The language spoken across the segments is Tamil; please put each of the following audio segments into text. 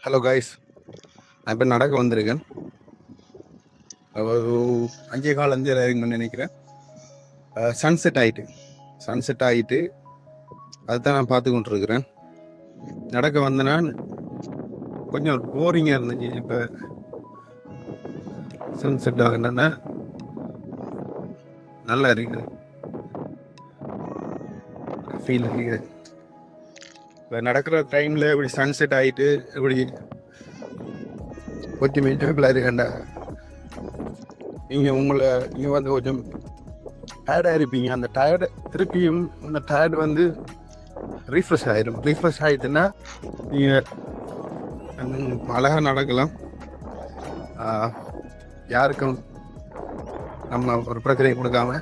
ஹலோ காய்ஸ், நான் இப்போ நடக்க வந்திருக்கேன். ஒரு 5:15 இருக்குன்னு நினைக்கிறேன். சன்செட் ஆகிட்டு அதுதான் நான் பார்த்து கொண்டிருக்கிறேன். நடக்க வந்தேன்னா கொஞ்சம் போரிங்காக இருந்துச்சு. இப்போ சன்செட் ஆகுனா நல்லா இருக்குது, ஃபீல் இருக்குது. இப்போ நடக்கிற டைமில் இப்படி சன்செட் ஆகிட்டு இப்படி கொஞ்சம் என்ஜாயபிளாக இருக்கேன்டா. நீங்கள் வந்து கொஞ்சம் டயர்டாக இருப்பீங்க. அந்த டயர்டு திருப்பியும் அந்த டயர்டு வந்து ரீஃப்ரெஷ் ஆகிட்டுன்னா நீங்கள் அழகாக நடக்கலாம். யாருக்கும் நம்ம ஒரு பிரச்சனை கொடுக்காம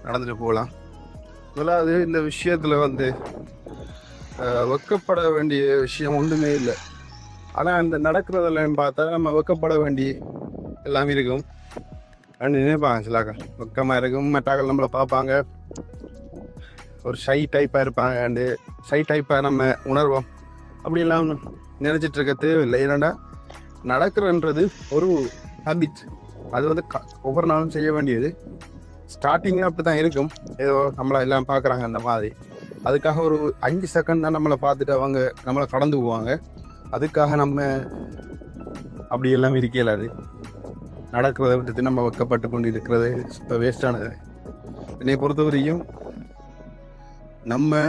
நடந்துட்டு போகலாம். முதலாவது இந்த விஷயத்தில் வந்து வெக்கப்பட வேண்டிய விஷயம் ஒன்றுமே இல்லை. ஆனால் இந்த நடக்கிறதெல்லாம் பார்த்தா நம்ம வெக்கப்பட வேண்டிய எல்லாமே இருக்கும். நினைப்பாங்க சிலாக்க வெக்கமாக இருக்கும். மற்றாக்கள் நம்மளை பார்ப்பாங்க, ஒரு ஷை டைப்பாக இருப்பாங்க. அண்டு ஷை டைப்பாக நம்ம உணர்வோம். அப்படியெல்லாம் நினச்சிட்டு இருக்க தேவையில்லை. ஏன்னாடா நடக்கிறன்றது ஒரு ஹேபிட். அது வந்து ஒவ்வொரு நாளும் செய்ய வேண்டியது. ஸ்டார்டிங்கில் அப்படி தான் இருக்கும், ஏதோ நம்மளை எல்லாம் பார்க்குறாங்க அந்த மாதிரி. அதுக்காக ஒரு 5 செகண்ட் தான் நம்மளை பார்த்துட்டு அவங்க நம்மளை கடந்து போவாங்க. அதுக்காக நம்ம அப்படி எல்லாம் இருக்கலாது. நடக்கிறத விட்டு நம்ம வெக்கப்பட்டு கொண்டு இருக்கிறது இப்போ வேஸ்டானது. என்னை பொறுத்தவரையும் நம்ம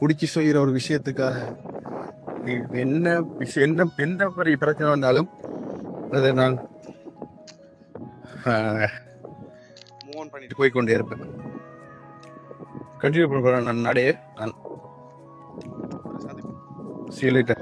பிடிச்சி செய்கிற ஒரு விஷயத்துக்காக எந்த பெரிய பிரச்சனை வந்தாலும் அதை நான் மூவ் ஆன் பண்ணிட்டு போய்கொண்டே இருப்பேன். கண்டினியூ பண்ணுறேன். நான் see you later.